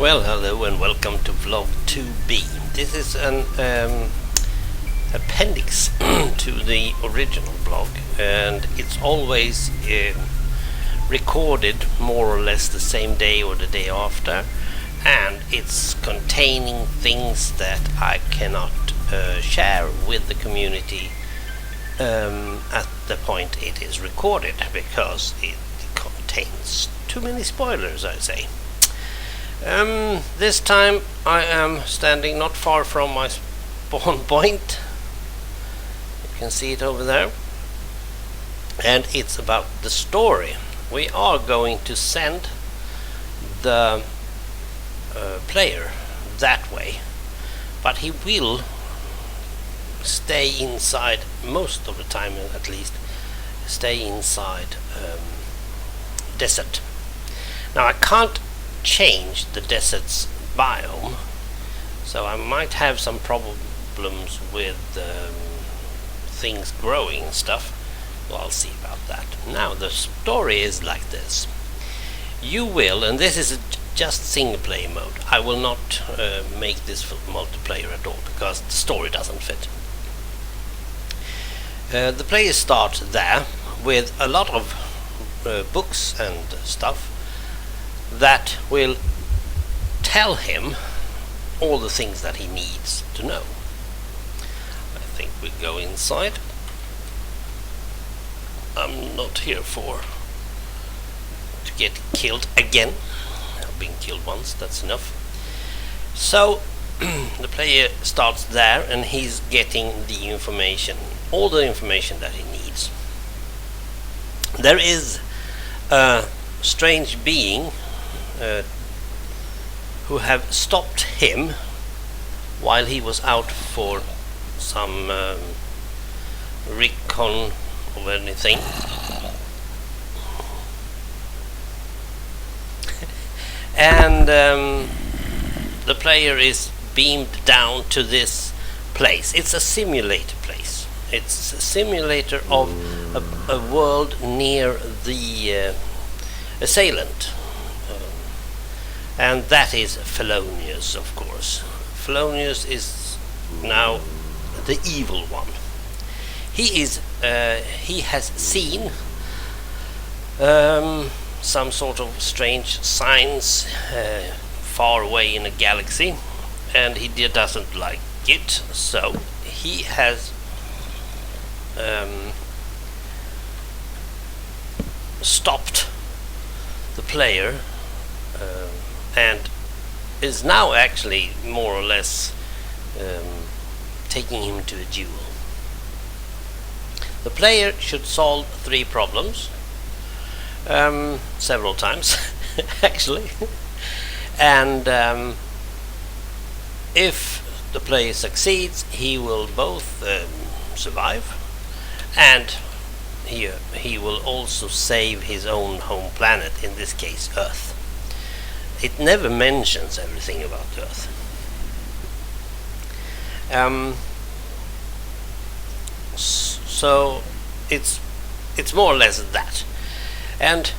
Well, hello and welcome to vlog 2B. This is an appendix to the original vlog, and it's always recorded more or less the same day or the day after, and it's containing things that I cannot share with the community at the point it is recorded, because it contains too many spoilers, I say. This time I am standing not far from my spawn point. You can see it over there, and it's about the story. We are going to send the player that way, but he will stay inside most of the time, at least stay inside desert. Now I can't change the desert's biome, so I might have some problems with things growing and stuff. Well, I'll see about that. Now the story is like this. You will, and this is just single player mode, I will not make this for multiplayer at all, because the story doesn't fit. The player starts there with a lot of books and stuff that will tell him all the things that he needs to know. I think we go inside. I'm not here to get killed again. I've been killed once, that's enough. So the player starts there, and he's getting the information, all the information that he needs. There is a strange being who have stopped him while he was out for some recon of anything. And the player is beamed down to this place. It's a simulator place. It's a simulator of a world near the assailant. And that is Fellonius, of course. Fellonius is now the evil one. He has seen some sort of strange signs far away in a galaxy, and he doesn't like it, so he has stopped the player and is now actually more or less taking him to a duel. The player should solve 3 problems several times actually, and if the player succeeds, he will both survive, and he will also save his own home planet, in this case Earth. It never mentions everything about Earth. So it's more or less that. And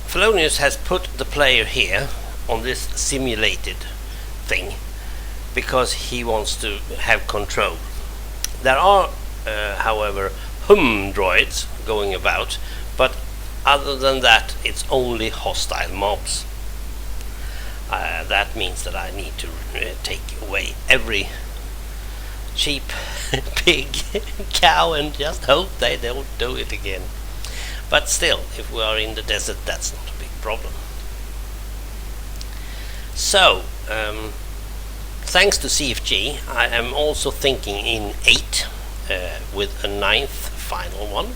Fellonius has put the player here on this simulated thing because he wants to have control. There are, however, droids going about, but other than that, it's only hostile mobs. That means that I need to take away every cheap pig, cow, and just hope they don't do it again. But still, if we are in the desert, that's not a big problem. So, thanks to CFG, I am also thinking in 8 with a 9th final one.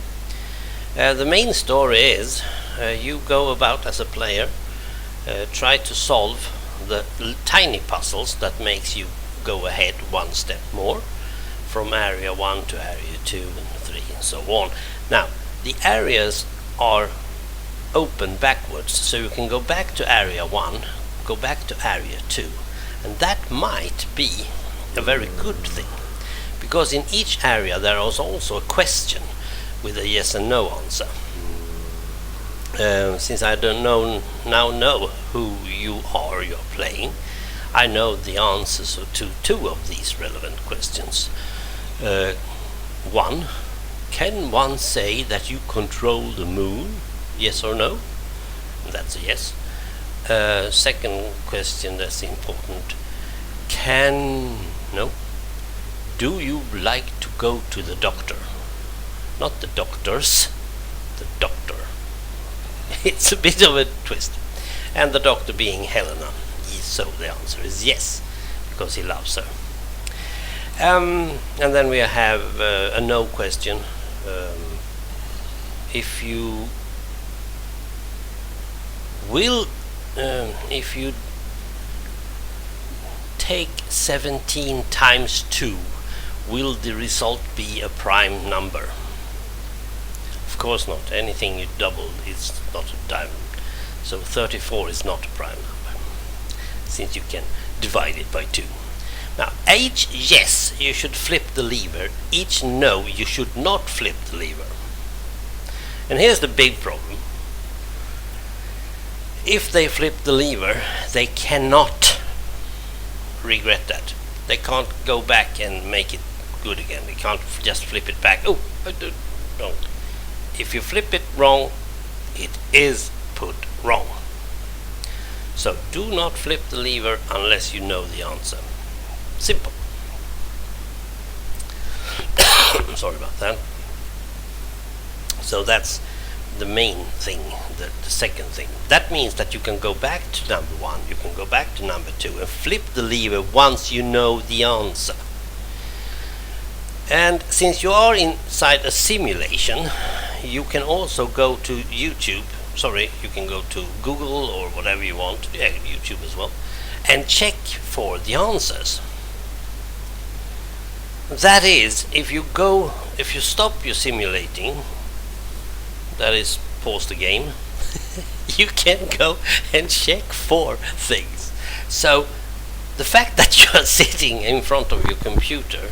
The main story is you go about as a player, try to solve the tiny puzzles that makes you go ahead one step more from area 1 to area 2 and 3 and so on. Now the areas are open backwards, so you can go back to area 1, go back to area 2, and that might be a very good thing, because in each area there is also a question with a yes and no answer. since I don't know who you are you're playing, I know the answers to two of these relevant questions. One, can one say that you control the moon? Yes or no? That's a yes. Second question that's important. Do you like to go to the doctor? Not the doctors, the doctor. It's a bit of a twist. And the doctor being Helena. So the answer is yes, because he loves her. And then we have a no question. If you take 17 times 2, will the result be a prime number? Of course not. Anything you double is not a diamond. So 34 is not a prime number, since you can divide it by 2. Now, H, yes, you should flip the lever. H, no, you should not flip the lever. And here's the big problem. If they flip the lever, they cannot regret that. They can't go back and make it good again. They can't just flip it back. Oh, I did wrong. If you flip it wrong, it is put wrong. So do not flip the lever unless you know the answer. Simple. Sorry about that. So that's the main thing, the second thing. That means that you can go back to number 1, you can go back to number 2 and flip the lever once you know the answer. And since you are inside a simulation, you can also go to YouTube. Sorry, you can go to Google or whatever you want, yeah, YouTube as well, and check for the answers. That is, if you stop your simulating, that is, pause the game, you can go and check for things. So the fact that you are sitting in front of your computer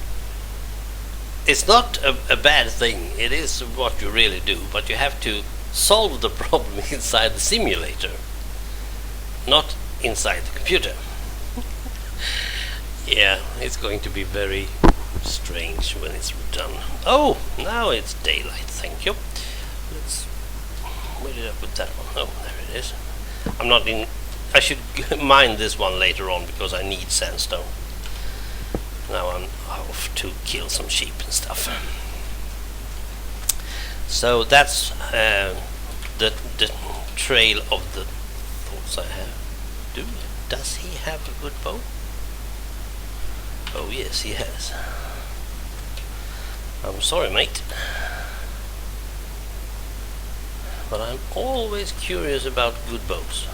is not a bad thing. It is what you really do, but you have to solve the problem inside the simulator, not inside the computer. Yeah, it's going to be very strange when it's done. Oh, now it's daylight, thank you. Where did I put that one? Oh, there it is. I should mine this one later on because I need sandstone. Now I'm off to kill some sheep and stuff. So that's the trail of the thoughts I have. Does he have a good bow? Oh yes, he has. I'm sorry, mate. But I'm always curious about good bows.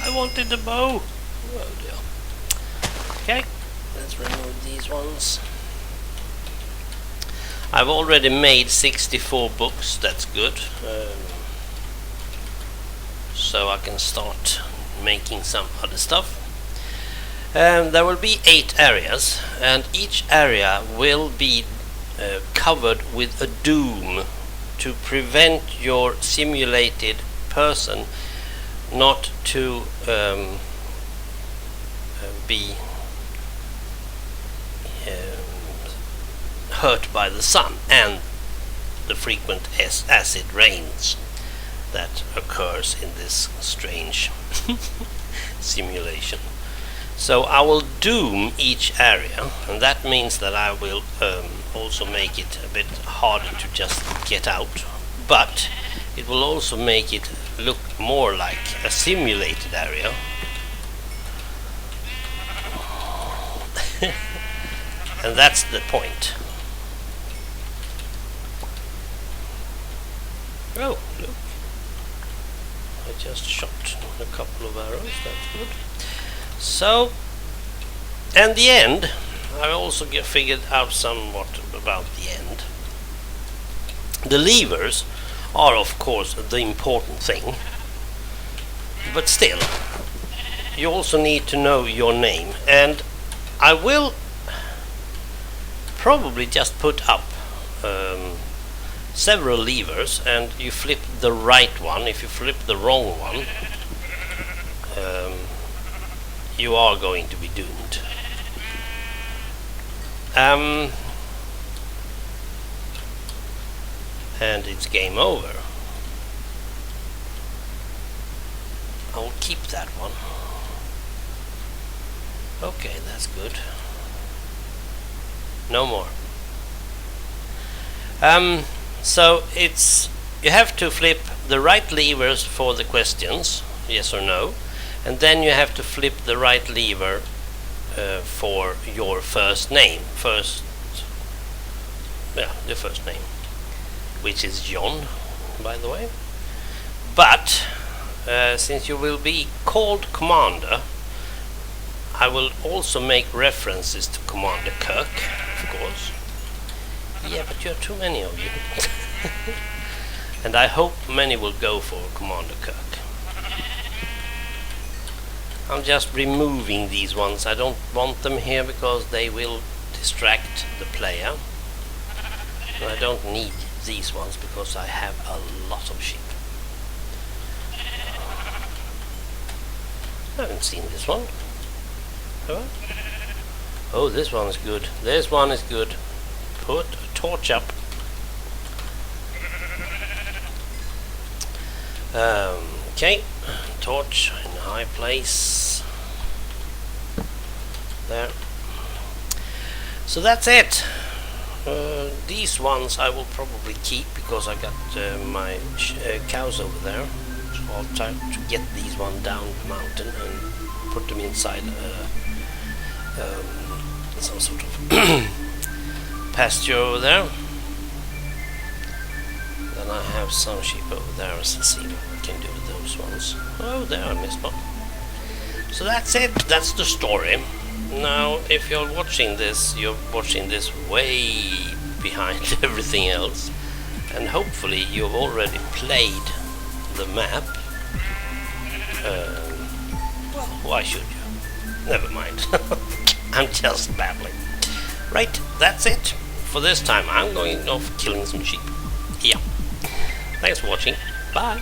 I wanted the bow. Oh dear. Okay, let's remove these ones. I've already made 64 books, that's good. So I can start making some other stuff. There will be 8 areas, and each area will be covered with a doom to prevent your simulated person not to be hurt by the sun and the frequent acid rains that occurs in this strange simulation. So I will doom each area, and that means that I will also make it a bit harder to just get out, but it will also make it look more like a simulated area. And that's the point. Oh, look. I just shot a couple of arrows, that's good. So, and the end, I also figured out somewhat about the end. The levers are of course the important thing, but still you also need to know your name, and I will probably just put up several levers, and you flip the right one. If you flip the wrong one, you are going to be doomed. And it's game over. I'll keep that one. Okay, that's good. No more. So you have to flip the right levers for the questions, yes or no, and then you have to flip the right lever for your first name. The first name, which is John, by the way. But since you will be called Commander, I will also make references to Commander Kirk, of course. Yeah, but you're too many of you. And I hope many will go for Commander Kirk. I'm just removing these ones. I don't want them here because they will distract the player. And I don't need these ones because I have a lot of sheep. I haven't seen this one. Have I? Oh, this one is good. This one is good. Put a torch up. Okay, torch in a high place. There. So that's it. These ones I will probably keep because I got my cows over there. So I'll try to get these one down the mountain and put them inside some sort of pasture over there. Then I have some sheep over there, as I see what I can do with those ones. Oh, there I missed one. So that's it. That's the story. Now, if you're watching this way behind everything else, and hopefully you've already played the map. Well, why should you? Never mind. I'm just babbling. Right, that's it. For this time, I'm going off killing some sheep. Yeah. Thanks for watching. Bye.